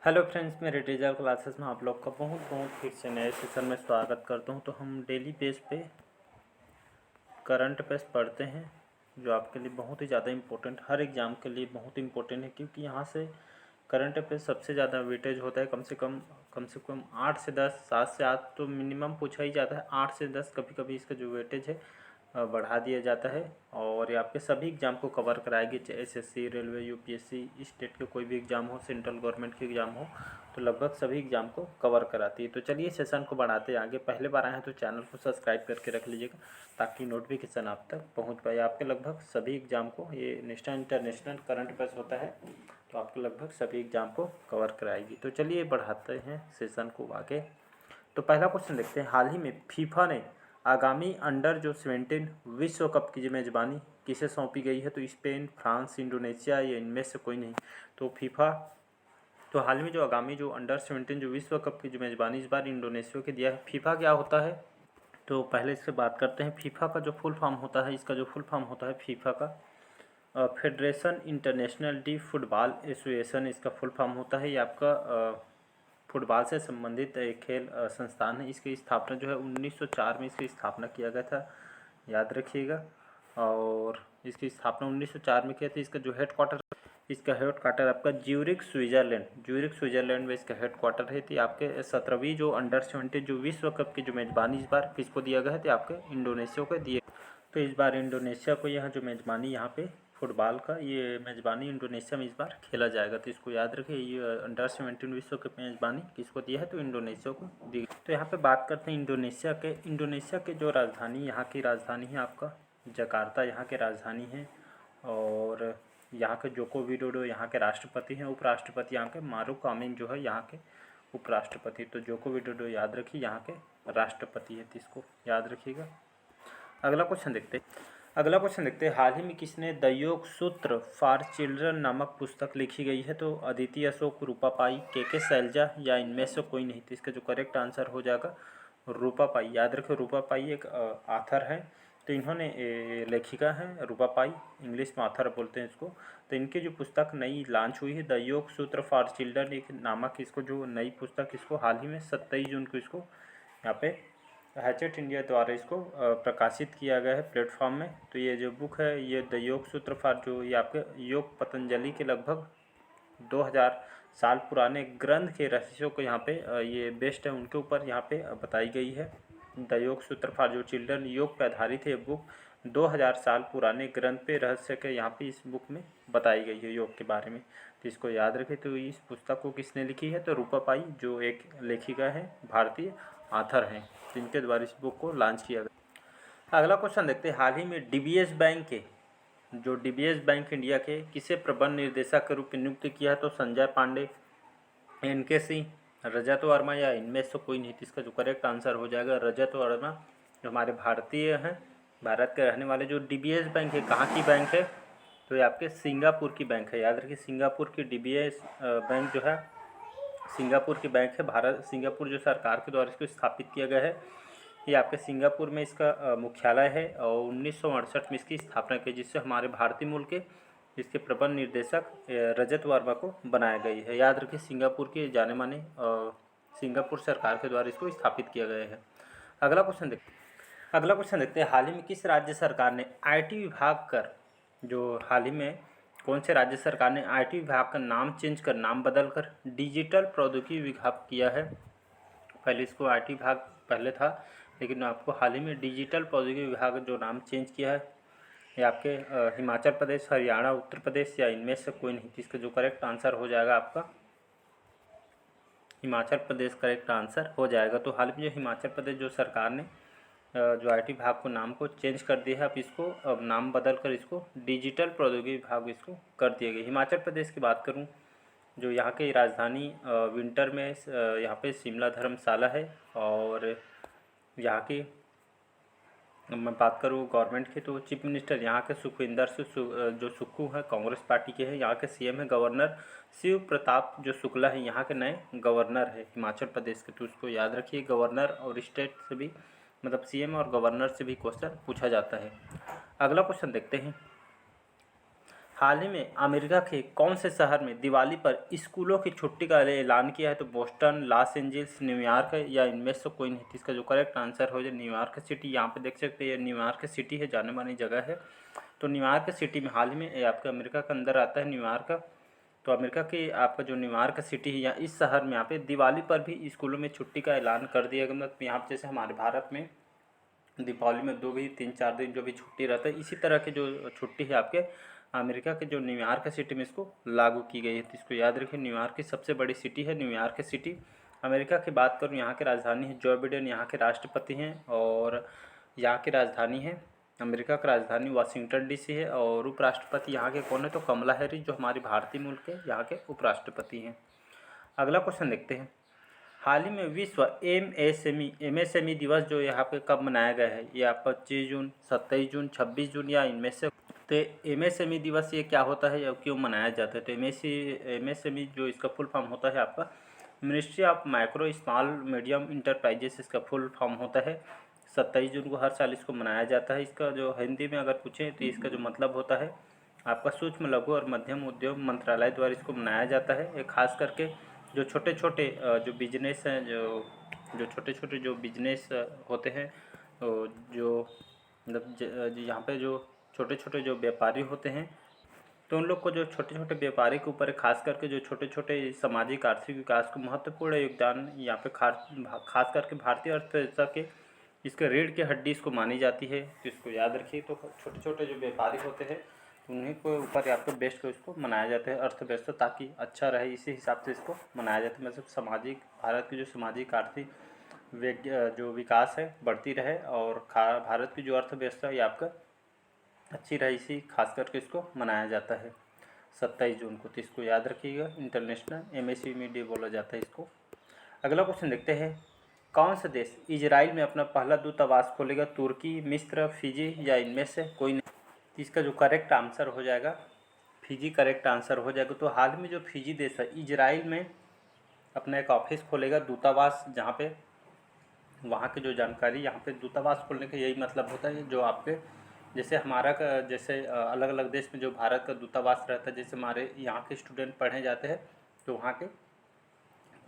Hello friends, मेरे digital classes में आप लोग का बहुत बहुत फिर से नए सेशन में स्वागत करता हूं। तो हम डेली बेस पे करंट अफेयर्स पढ़ते हैं, जो आपके लिए बहुत ही ज़्यादा इम्पोर्टेंट, हर एग्ज़ाम के लिए बहुत इम्पोर्टेंट है, क्योंकि यहाँ से करंट अफेयर्स सबसे ज़्यादा वेटेज होता है। कम से कम 8 से 10, 7 से 8 तो मिनिमम पूछा ही जाता है। 8 से 10 कभी कभी इसका जो वेटेज है बढ़ा दिया जाता है। और ये आपके सभी एग्ज़ाम को कवर कराएगी, चाहे एसएससी, रेलवे, यूपीएससी, स्टेट के कोई भी एग्ज़ाम हो, सेंट्रल गवर्नमेंट के एग्ज़ाम हो, तो लगभग सभी एग्ज़ाम को कवर कराती है। तो चलिए सेशन को बढ़ाते हैं आगे। पहले बार आए हैं तो चैनल को सब्सक्राइब करके रख लीजिएगा, ताकि नोटिफिकेशन आप तक पहुंच पाए। आपके लगभग सभी एग्ज़ाम को, ये नेशनल इंटरनेशनल करंट अफेयर्स होता है, तो आपके लगभग सभी एग्ज़ाम को कवर कराएगी। तो चलिए बढ़ाते हैं सेशन को आगे। तो पहला क्वेश्चन देखते हैं। हाल ही में फीफा ने आगामी अंडर जो 17 विश्व कप की मेज़बानी किसे सौंपी गई है? तो स्पेन, फ्रांस, इंडोनेशिया या इनमें से कोई नहीं। तो फीफा तो हाल में जो आगामी जो अंडर 17 जो विश्व कप की जो मेज़बानी इस बार इंडोनेशिया को दिया है। फीफा क्या होता है? तो पहले इससे बात करते हैं। फीफा का जो फुल फॉर्म होता है, इसका जो फुल फॉर्म होता है फीफा का federation international D football association इसका फुल फॉर्म होता है। ये आपका फुटबॉल से संबंधित एक खेल संस्थान है। इसकी स्थापना जो है 1904 में इसकी स्थापना किया गया था, याद रखिएगा। और इसकी स्थापना 1904 में किया था। इसका हेड क्वार्टर आपका ज्यूरिख स्विट्ज़रलैंड में इसका हेड क्वार्टर है। तो आपके 17वीं जो अंडर 17 जो विश्व कप की जो मेज़बानी इस बार किसको दिया गया है? तो आपके इंडोनेशिया को दिए। तो इस बार इंडोनेशिया को यह जो मेज़बानी यहाँ पे फुटबॉल का ये मेज़बानी इंडोनेशिया में इस बार खेला जाएगा। तो इसको याद रखिए, ये अंडर 17 विश्व कप मेज़बानी किसको दिया है? तो इंडोनेशिया को दी। तो यहाँ पे बात करते हैं इंडोनेशिया के जो राजधानी, यहाँ की राजधानी है आपका जकार्ता, यहाँ की राजधानी है। और यहाँ के जोको विडोडो यहाँ के राष्ट्रपति हैं। उपराष्ट्रपति यहाँ के मारूफ अमीन जो है यहाँ के उपराष्ट्रपति। तो जोको विडोडो याद रखिए, यहाँ के राष्ट्रपति है, तो इसको याद रखिएगा। अगला क्वेश्चन देखते हैं। हाल ही में किसने द योग सूत्र फॉर चिल्ड्रन नामक पुस्तक लिखी गई है? तो अदिति अशोक, रूपा पाई, के सैलजा या इनमें से कोई नहीं। तो इसका जो करेक्ट आंसर हो जाएगा रूपा पाई। याद रखिए, रूपा पाई एक आथर है। तो इन्होंने लेखिका हैं रूपा पाई, इंग्लिश में आथर बोलते हैं इसको। तो इनकी जो पुस्तक नई लॉन्च हुई है, द योग सूत्र फॉर चिल्ड्रन एक नामक इसको जो नई पुस्तक, इसको हाल ही में 27 जून को इसको यहाँ पे हैचेट इंडिया द्वारा इसको प्रकाशित किया गया है प्लेटफॉर्म में। तो ये जो बुक है, ये द योग सूत्र फॉर जो ये आपके योग पतंजलि के लगभग 2000 साल पुराने ग्रंथ के रहस्यों को यहाँ पे ये बेस्ड है, उनके ऊपर यहाँ पे बताई गई है। द योग सूत्र फॉर जो चिल्ड्रन योग पे आधारित है। ये बुक 2000 साल पुराने ग्रंथ पे रहस्य के यहाँ पे इस बुक में बताई गई है योग के बारे में। तो इसको याद रखें। तो इस पुस्तक को किसने लिखी है? तो रूपा पाई, जो एक लेखिका है, भारतीय आथर हैं, जिनके द्वारा इस बुक को लॉन्च किया गया। अगला क्वेश्चन देखते हैं। हाल ही में डीबीएस बैंक इंडिया के किसे प्रबंध निर्देशक के रूप में नियुक्त किया है? तो संजय पांडे, एनके सिंह, रजत वर्मा या इनमें से कोई नहीं। इसका जो करेक्ट आंसर हो जाएगा रजत वर्मा, जो हमारे भारतीय हैं, भारत के रहने वाले। जो डीबीएस बैंक है, कहाँ की बैंक है? तो ये आपके सिंगापुर की बैंक है। याद रखिए, सिंगापुर की डीबीएस बैंक जो है सिंगापुर की बैंक है। सिंगापुर जो सरकार के द्वारा इसको स्थापित किया गया है। ये आपके सिंगापुर में इसका मुख्यालय है और 1968 में इसकी स्थापना की, जिससे हमारे भारतीय मूल के इसके प्रबंध निर्देशक रजत वर्मा को बनाया गई है। याद रखिए, सिंगापुर के जाने माने सिंगापुर सरकार के द्वारा इसको स्थापित किया गया है। अगला क्वेश्चन देखते हैं। हाल ही में किस राज्य सरकार ने आईटी विभाग कर जो हाल ही में कौन से राज्य सरकार ने आईटी विभाग का नाम बदल कर डिजिटल प्रौद्योगिकी विभाग किया है? पहले इसको आईटी विभाग पहले था, लेकिन आपको हाल ही में डिजिटल प्रौद्योगिकी विभाग जो नाम चेंज किया है। ये आपके हिमाचल प्रदेश, हरियाणा, उत्तर प्रदेश या इनमें से कोई नहीं। इसका जो करेक्ट आंसर हो जाएगा आपका हिमाचल प्रदेश करेक्ट आंसर हो जाएगा। तो हाल में जो हिमाचल प्रदेश जो सरकार ने जो आईटी विभाग को नाम को चेंज कर दिया है, अब नाम बदल कर इसको डिजिटल प्रौद्योगिकी विभाग इसको कर दिया गया। हिमाचल प्रदेश की बात करूं, जो यहाँ की राजधानी विंटर में यहाँ पे शिमला धर्मशाला है। और यहाँ की मैं बात करूँ गवर्नमेंट की, तो चीफ मिनिस्टर यहाँ के सुखविंदर जो सुक्खू हैं, कांग्रेस पार्टी के हैं। यहाँ के सीएम है गवर्नर शिव प्रताप जो शुक्ला है, यहाँ के नए गवर्नर है हिमाचल प्रदेश के। तो उसको याद रखिए, गवर्नर और स्टेट से भी, मतलब सीएम और गवर्नर से भी क्वेश्चन पूछा जाता है। अगला क्वेश्चन देखते हैं। हाल ही में अमेरिका के कौन से शहर में दिवाली पर स्कूलों की छुट्टी का ऐलान किया है? तो बोस्टन, लॉस एंजल्स, न्यूयॉर्क है या इनमें से कोई नहीं। इसका जो करेक्ट आंसर हो जाए न्यूयॉर्क सिटी। यहाँ पे देख सकते हैं न्यूयॉर्क सिटी है, जाने मानी जगह है। तो न्यूयॉर्क सिटी में हाल ही में आपका अमेरिका के अंदर आता है न्यूयॉर्क। तो अमेरिका की आपका जो न्यूयॉर्क सिटी है या इस शहर में यहाँ पे दिवाली पर भी स्कूलों में छुट्टी का ऐलान कर दिया गया। मतलब यहाँ पे जैसे हमारे भारत में दीपावली में 2 भी 3-4 दिन जो भी छुट्टी रहता है, इसी तरह की जो छुट्टी है आपके अमेरिका के जो न्यूयॉर्क सिटी में इसको लागू की गई है। तो इसको याद रखिए, न्यूयॉर्क की सबसे बड़ी सिटी है न्यूयॉर्क सिटी। अमेरिका की बात करूँ, यहाँ की राजधानी है जो बिडेन, यहाँ के राष्ट्रपति हैं। और यहाँ की राजधानी है, अमेरिका की राजधानी वाशिंगटन डीसी है। और उपराष्ट्रपति यहाँ के कौन है? तो कमला हैरिस, जो हमारी भारतीय मुल्क के यहाँ के उपराष्ट्रपति हैं। अगला क्वेश्चन देखते हैं। हाल ही में विश्व एमएसएमई दिवस जो यहाँ पे कब मनाया गया है? ये आप 25 जून, 27 जून, 26 जून या इनमें से। तो एमएसएमई दिवस ये क्या होता है या क्यों मनाया जाता है? तो एमएसएमई जो इसका फुल फॉर्म होता है आपका ministry of micro small medium enterprises, इसका फुल फॉर्म होता है। 27 जून को हर साल इसको मनाया जाता है। इसका जो हिंदी में अगर पूछें तो इसका जो मतलब होता है आपका सूक्ष्म लघु और मध्यम उद्योग मंत्रालय द्वारा इसको मनाया जाता है। ये खास करके जो छोटे छोटे जो बिजनेस हैं, जो छोटे छोटे जो बिजनेस होते हैं, जो मतलब यहाँ पे जो छोटे छोटे जो व्यापारी होते हैं, तो उन लोग को जो छोटे छोटे व्यापारी के ऊपर खास करके जो छोटे छोटे सामाजिक आर्थिक विकास को महत्वपूर्ण योगदान यहाँ पे खास करके भारतीय अर्थव्यवस्था के इसके रीढ़ की हड्डी इसको मानी जाती है। तो इसको याद रखिए। तो छोटे छोटे जो व्यापारी होते हैं उन्हीं को ऊपर आपको बेस्ट को इसको मनाया जाता है अर्थव्यवस्था, ताकि अच्छा रहे, इसी हिसाब से इसको मनाया जाता है। मतलब सामाजिक भारत की जो सामाजिक आर्थिक जो विकास है बढ़ती रहे और भारत की जो अर्थव्यवस्था है आपका अच्छी रहे, इसी खास करके इसको मनाया जाता है 27 जून को। तो इसको याद रखिएगा, इंटरनेशनल एमएसएमई डे बोला जाता है इसको। अगला क्वेश्चन देखते हैं। कौन सा देश इजराइल में अपना पहला दूतावास खोलेगा? तुर्की, मिस्र, फिजी या इनमें से कोई नहीं। इसका जो करेक्ट आंसर हो जाएगा फिजी करेक्ट आंसर हो जाएगा। तो हाल में जो फिजी देश है इजराइल में अपना एक ऑफिस खोलेगा, दूतावास, जहाँ पे वहाँ की जो जानकारी, यहाँ पे दूतावास खोलने का यही मतलब होता है जो आपके जैसे हमारा का जैसे अलग अलग देश में जो भारत का दूतावास रहता है, जैसे हमारे यहाँ के स्टूडेंट पढ़ने जाते हैं तो वहाँ के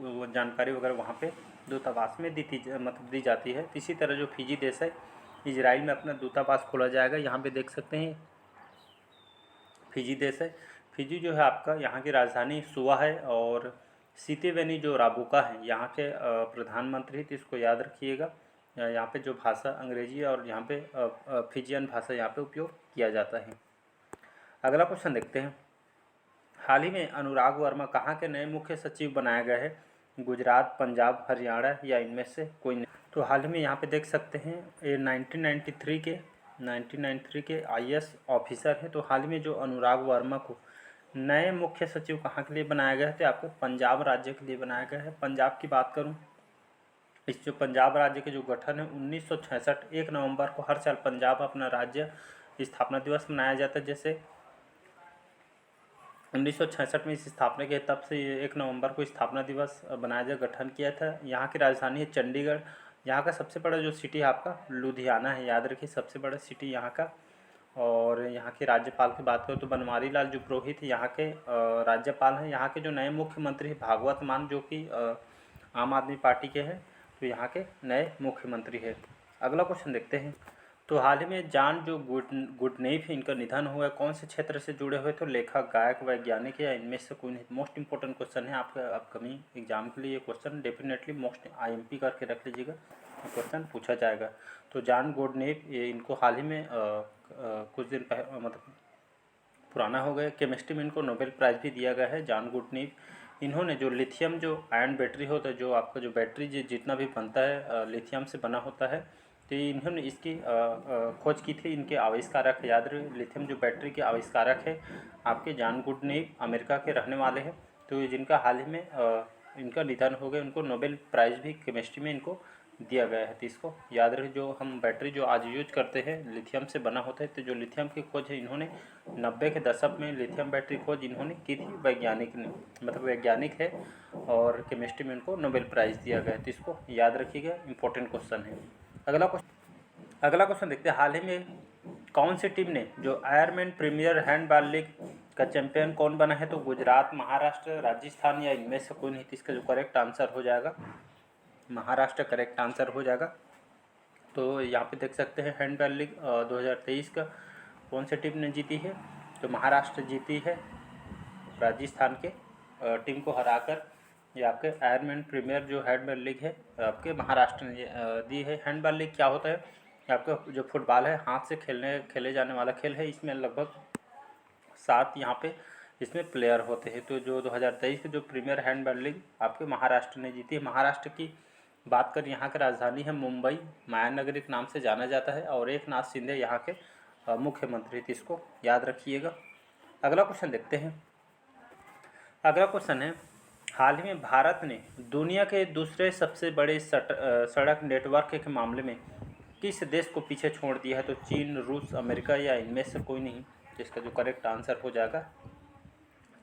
वो जानकारी वगैरह वहाँ पे दूतावास में दी जाती है। इसी तरह जो फिजी देश है इजराइल में अपना दूतावास खोला जाएगा। यहाँ पे देख सकते हैं फिजी देश है। फिजी जो है आपका यहाँ की राजधानी सुवा है और सीतेवेनी जो राबुका है यहाँ के प्रधानमंत्री। तो इसको याद रखिएगा। यहाँ पे जो भाषा अंग्रेजी और यहाँ पे फिजियन भाषा यहाँ पे उपयोग किया जाता है। अगला क्वेश्चन देखते हैं। हाल ही में अनुराग वर्मा कहाँ के नए मुख्य सचिव बनाया गया है? गुजरात, पंजाब, हरियाणा या इनमें से कोई नहीं। तो हाल ही में यहाँ पे देख सकते हैं ये 1993 के आईएएस ऑफिसर हैं। तो हाल ही में जो अनुराग वर्मा को नए मुख्य सचिव कहाँ के लिए बनाया गया है? तो आपको पंजाब राज्य के लिए बनाया गया है। पंजाब की बात करूँ, इस जो पंजाब राज्य के जो गठन है 1966 1 नवंबर को हर साल पंजाब अपना राज्य स्थापना दिवस मनाया जाता है। जैसे 1966 में इस स्थापना की, तब से 1 नवंबर को स्थापना दिवस बनाया जा गठन किया था। यहाँ की राजधानी है चंडीगढ़। यहाँ का सबसे बड़ा जो सिटी है आपका लुधियाना है, याद रखिए, सबसे बड़ा सिटी यहाँ का। और यहाँ के राज्यपाल की बात करें तो बनवारी लाल जो पुरोहित यहाँ के राज्यपाल हैं। यहाँ के जो नए मुख्यमंत्री भागवत मान जो कि आम आदमी पार्टी के हैं, तो यहाँ के नए मुख्यमंत्री है। अगला क्वेश्चन देखते हैं। तो हाल ही में जॉन जो गुडनेफ इनका निधन हुआ है, कौन से क्षेत्र से जुड़े हुए? तो लेखक, गायक, वैज्ञानिक या इनमें से कोई नहीं। मोस्ट इंपॉर्टेंट क्वेश्चन है आपका अपकमिंग एग्जाम के लिए। ये क्वेश्चन डेफिनेटली मोस्ट आईएमपी करके रख लीजिएगा, क्वेश्चन पूछा जाएगा। तो जॉन गुडनेफ ये इनको हाल ही में कुछ दिन मतलब पुराना हो गया। केमिस्ट्री में इनको नोबेल प्राइज़ भी दिया गया है। जॉन गुडनेफ इन्होंने जो लिथियम जो आयन बैटरी होता है, जो आपका जो बैटरी जितना भी बनता है लिथियम से बना होता है, तो इन्होंने इसकी खोज की थी। इनके आविष्कारक है, याद रहे, लिथियम जो बैटरी के आविष्कारक है आपके जॉन गुडनेफ अमेरिका के रहने वाले हैं। तो जिनका हाल ही में इनका निधन हो गया, उनको नोबेल प्राइज़ भी केमिस्ट्री में इनको दिया गया है। तो इसको याद रहे, जो हम बैटरी जो आज यूज करते हैं लिथियम से बना होता है, तो जो लिथियम की खोज है इन्होंने 90 के दशक में लिथियम बैटरी खोज इन्होंने की थी, वैज्ञानिक ने, मतलब वैज्ञानिक है, और केमिस्ट्री में इनको नोबेल प्राइज़ दिया गया है। तो इसको याद रखिएगा, इंपॉर्टेंट क्वेश्चन है। अगला क्वेश्चन देखते हैं। हाल ही में कौन सी टीम ने जो आयरलैंड प्रीमियर हैंडबॉल लीग का चैंपियन कौन बना है? तो गुजरात, महाराष्ट्र, राजस्थान या इनमें से कोई नहीं। इसका जो करेक्ट आंसर हो जाएगा महाराष्ट्र करेक्ट आंसर हो जाएगा। तो यहाँ पे देख सकते हैं हैंडबॉल लीग 2023 का कौन सी टीम ने जीती है? तो महाराष्ट्र जीती है राजस्थान के टीम को हराकर। ये आपके आयरलैंड प्रीमियर जो हैंडबॉल लीग है आपके महाराष्ट्र ने दी है। हैंडबॉल लीग क्या होता है? आपका जो फुटबॉल है हाथ से खेले जाने वाला खेल है। इसमें लगभग 7 यहाँ पे इसमें प्लेयर होते हैं। तो जो 2023 की जो प्रीमियर हैंडबॉल लीग आपके महाराष्ट्र ने जीती है। महाराष्ट्र की बात करें, यहाँ की राजधानी है मुंबई, मायानगरी के नाम से जाना जाता है और एकनाथ शिंदे यहाँ के मुख्यमंत्री थे। इसको याद रखिएगा। अगला क्वेश्चन देखते हैं। अगला क्वेश्चन है, हाल ही में भारत ने दुनिया के दूसरे सबसे बड़े सड़क नेटवर्क के मामले में किस देश को पीछे छोड़ दिया है? तो चीन, रूस, अमेरिका या इनमें से कोई नहीं। जिसका जो करेक्ट आंसर हो जाएगा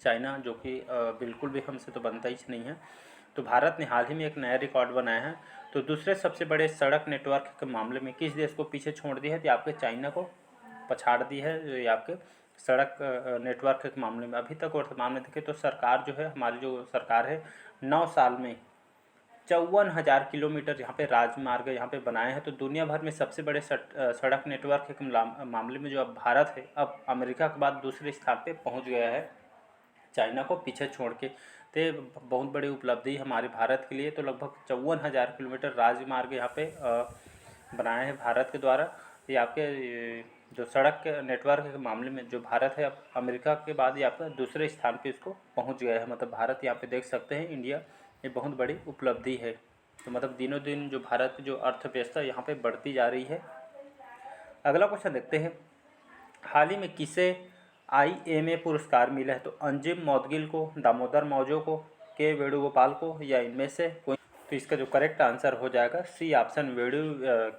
चाइना, जो कि बिल्कुल भी हमसे तो बनता ही नहीं है। तो भारत ने हाल ही में एक नया रिकॉर्ड बनाया है। तो दूसरे सबसे बड़े सड़क नेटवर्क के मामले में किस देश को पीछे छोड़ दिया है? तो आपके चाइना को पछाड़ दी है। ये आपके सड़क नेटवर्क के मामले में अभी तक वर्तमान में देखें तो सरकार जो है, हमारी जो सरकार है, 9 साल में 54,000 किलोमीटर यहाँ पे राजमार्ग यहाँ पे बनाए हैं। तो दुनिया भर में सबसे बड़े सड़क नेटवर्क के मामले में जो अब भारत है, अब अमेरिका के बाद दूसरे स्थान पे पहुँच गया है, चाइना को पीछे छोड़ के। तो बहुत बड़ी उपलब्धि हमारे भारत के लिए। तो लगभग 54,000 किलोमीटर राजमार्ग यहाँ पे बनाए हैं भारत के द्वारा। ये आपके जो सड़क के नेटवर्क के मामले में जो भारत है अब अमेरिका के बाद ये आपका दूसरे स्थान पे इसको पहुंच गया है। मतलब भारत यहाँ पे देख सकते हैं इंडिया, ये बहुत बड़ी उपलब्धि है। तो मतलब दिनों दिन जो भारत की जो अर्थव्यवस्था यहाँ पे बढ़ती जा रही है। अगला क्वेश्चन देखते हैं, हाल ही में किसे IMA पुरस्कार मिला है? तो अंजिम मौदगिल को, दामोदर मौजो को, के वेणुगोपाल को या इनमें से कोई। तो इसका जो करेक्ट आंसर हो जाएगा सी ऑप्शन,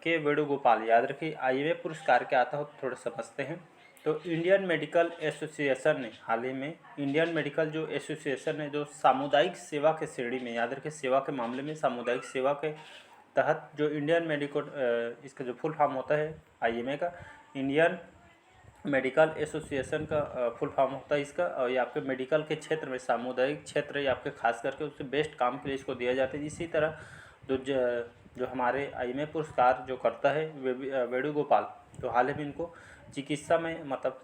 के वेणुगोपाल। याद रखिए IMA पुरस्कार क्या आता है तो थोड़ा समझते हैं। तो इंडियन मेडिकल एसोसिएशन ने हाल ही में, इंडियन मेडिकल जो एसोसिएशन ने जो सामुदायिक सेवा के श्रेणी में, याद रखिए सेवा के मामले में सामुदायिक सेवा के तहत जो इंडियन मेडिकल, इसका जो फुल फॉर्म होता है IMA का, इंडियन मेडिकल एसोसिएशन का फुल फॉर्म होता है इसका। और ये आपके मेडिकल के क्षेत्र में, सामुदायिक क्षेत्र या आपके खास करके उससे बेस्ट काम के लिए इसको दिया जाता है। इसी तरह जो हमारे IMA पुरस्कार जो करता है वेणुगोपाल, तो हाल ही में इनको चिकित्सा में मतलब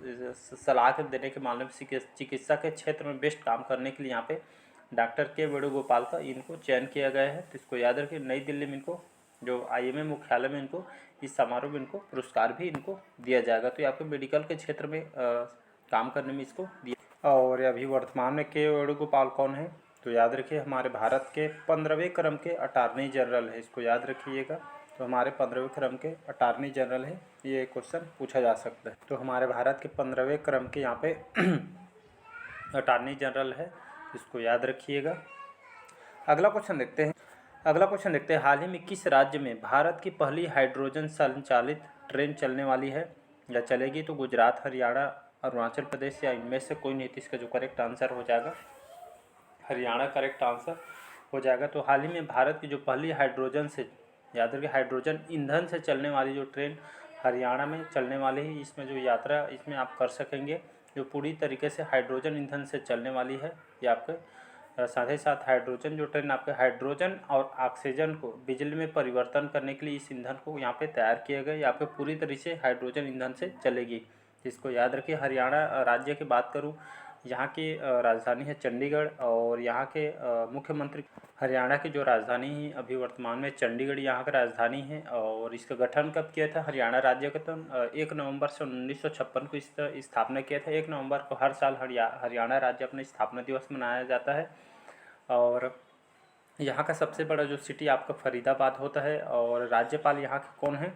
सलाह देने के मामले में चिकित्सा के क्षेत्र में बेस्ट काम करने के लिए यहाँ पे डॉक्टर के वेणुगोपाल का इनको चयन किया गया है। तो इसको याद रखिए, नई दिल्ली में इनको जो IMA मुख्यालय में इनको इस समारोह में इनको पुरस्कार भी इनको दिया जाएगा। तो ये आपके मेडिकल के क्षेत्र में काम करने में इसको दिया। और अभी वर्तमान में के वेणुगोपाल कौन है? तो याद रखिए हमारे भारत के 15वें क्रम के अटॉर्नी जनरल है। इसको याद रखिएगा। तो हमारे 15वें क्रम के अटॉर्नी जनरल है, ये क्वेश्चन पूछा जा सकता है। तो हमारे भारत के 15वें क्रम के यहाँ पे अटॉर्नी जनरल है, इसको याद रखिएगा। अगला क्वेश्चन देखते हैं, हाल ही में किस राज्य में भारत की पहली हाइड्रोजन संचालित ट्रेन चलने वाली है या चलेगी? तो गुजरात, हरियाणा, अरुणाचल प्रदेश या इनमें से कोई नहीं। इसका जो करेक्ट आंसर हो जाएगा हरियाणा करेक्ट आंसर हो जाएगा। तो हाल ही में भारत की जो पहली हाइड्रोजन से, याद रखिए हाइड्रोजन ईंधन से चलने वाली जो ट्रेन हरियाणा में चलने वाली है, इसमें जो यात्रा इसमें आप कर सकेंगे जो पूरी तरीके से हाइड्रोजन ईंधन से चलने वाली है। ये आपके साथ ही साथ हाइड्रोजन जो ट्रेन आपके हाइड्रोजन और ऑक्सीजन को बिजली में परिवर्तन करने के लिए इस ईंधन को यहाँ पे तैयार किया गया। यहाँ पे पूरी तरीके से हाइड्रोजन ईंधन से चलेगी। इसको याद रखिए। हरियाणा राज्य की बात करूँ, यहाँ की राजधानी है चंडीगढ़ और यहाँ के मुख्यमंत्री, हरियाणा की जो राजधानी है अभी वर्तमान में चंडीगढ़ यहाँ की राजधानी है। और इसका गठन कब किया था हरियाणा राज्य का? तो 1 नवंबर से 1956 को इसकी स्थापना किया था। 1 नवंबर को हर साल हरियाणा राज्य अपना स्थापना दिवस मनाया जाता है। और यहाँ का सबसे बड़ा जो सिटी आपका फरीदाबाद होता है। और राज्यपाल यहाँ के कौन है?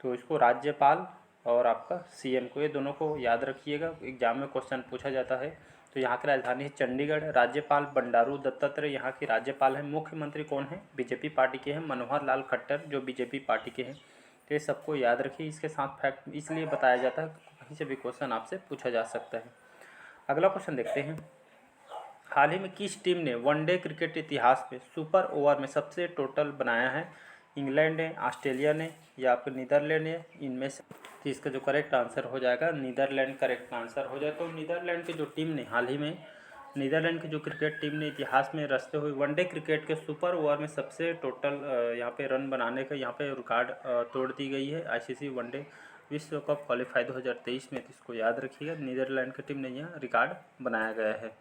तो इसको राज्यपाल और आपका CM को, ये दोनों को याद रखिएगा, एग्जाम में क्वेश्चन पूछा जाता है। तो यहाँ की राजधानी है चंडीगढ़। राज्यपाल बंडारू दत्तात्रेय यहाँ की राज्यपाल है। मुख्यमंत्री कौन है? बीजेपी पार्टी के हैं, मनोहर लाल खट्टर जो बीजेपी पार्टी के हैं। तो ये सबको याद रखिए। इसके साथ फैक्ट इसलिए बताया जाता है कहीं से भी क्वेश्चन आपसे पूछा जा सकता है। अगला क्वेश्चन देखते हैं, हाल ही में किस टीम ने वनडे क्रिकेट इतिहास में सुपर ओवर में सबसे टोटल बनाया है? इंग्लैंड है, ऑस्ट्रेलिया ने या फिर नीदरलैंड है, इनमें से। तो इसका जो करेक्ट आंसर हो जाएगा नीदरलैंड करेक्ट आंसर हो जाए। तो नीदरलैंड की जो टीम ने हाल ही में, नीदरलैंड की जो क्रिकेट टीम ने इतिहास में रचते हुए वनडे क्रिकेट के सुपर ओवर में सबसे टोटल यहाँ पे रन बनाने का यहाँ पे रिकॉर्ड तोड़ दी गई है आईसीसी वनडे विश्व कप क्वालिफाई 2023 में। तो इसको याद रखिएगा, नीदरलैंड की टीम ने यह रिकॉर्ड बनाया गया है।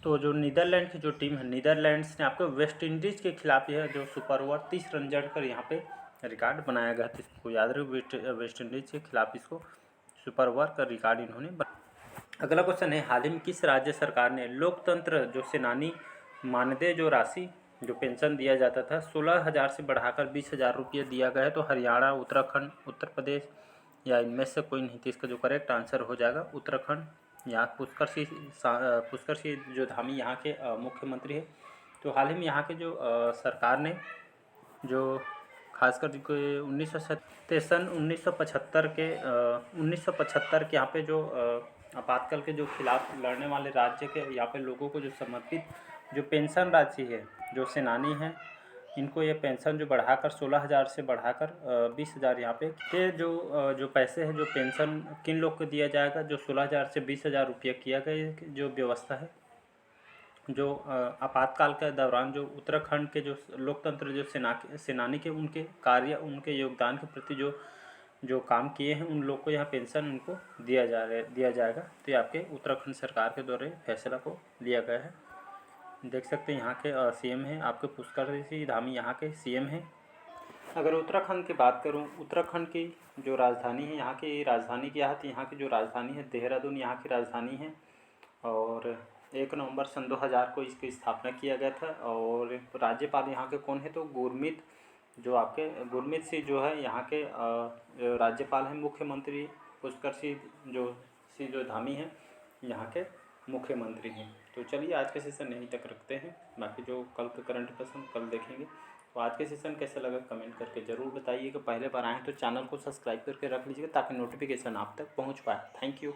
तो जो नीदरलैंड की जो टीम है, नीदरलैंड्स ने आपको वेस्ट इंडीज़ के खिलाफ यह जो सुपर ओवर 30 रन जड़कर यहाँ पे रिकॉर्ड बनाया गया। तो इसको याद रखिए, वेस्ट इंडीज़ के खिलाफ इसको सुपर ओवर का रिकॉर्ड इन्होंने अगला क्वेश्चन है, हाल ही में किस राज्य सरकार ने लोकतंत्र जो सेनानी मानदेय जो राशि जो पेंशन दिया जाता था 16,000 से बढ़ाकर 20,000 रुपये दिया गया है? तो हरियाणा, उत्तराखंड, उत्तर प्रदेश या इनमें से कोई नहीं। तो इसका जो करेक्ट आंसर हो जाएगा उत्तराखंड। यहाँ पुष्कर सिंह जो धामी यहाँ के मुख्यमंत्री है। तो हाल ही में यहाँ के जो सरकार ने जो खासकर जो 1975 के यहाँ पे जो आपातकाल के जो खिलाफ लड़ने वाले राज्य के यहाँ पे लोगों को जो समर्पित जो पेंशन राशि है, जो सेनानी हैं, इनको ये पेंशन जो बढ़ाकर 16,000 से बढ़ाकर 20,000 यहाँ पे ये जो पैसे हैं जो पेंशन किन लोग को दिया जाएगा, जो 16,000 से 20,000 रुपया किया गया जो व्यवस्था है, जो आपातकाल के दौरान जो उत्तराखंड के जो लोकतंत्र जो सेनानी के उनके कार्य उनके योगदान के प्रति जो काम किए हैं उन लोग को यहाँ पेंशन उनको दिया जाएगा। तो ये आपके उत्तराखंड सरकार के द्वारा फैसला को लिया गया है। देख सकते हैं यहाँ के सीएम हैं आपके पुष्कर सिंह धामी, यहाँ के सीएम हैं। अगर उत्तराखंड की बात करूँ, उत्तराखंड की जो राजधानी है, यहाँ की राजधानी क्या है? यहाँ की जो राजधानी है देहरादून यहाँ की राजधानी है। और 1 नवंबर सन 2000 को इसकी स्थापना किया गया था। और राज्यपाल यहाँ के कौन है? तो गुरमीत सिंह जो है यहाँ के राज्यपाल हैं। मुख्यमंत्री पुष्कर सिंह जो धामी हैं यहाँ के मुख्यमंत्री हैं। तो चलिए आज के सेशन यहीं तक रखते हैं, बाकी जो कल का करंट अफेयर्स हम कल देखेंगे। तो आज के सेशन कैसा लगा कमेंट करके ज़रूर बताइएगा। पहले बार आएँ तो चैनल को सब्सक्राइब करके रख लीजिएगा ताकि नोटिफिकेशन आप तक पहुँच पाए। Thank you.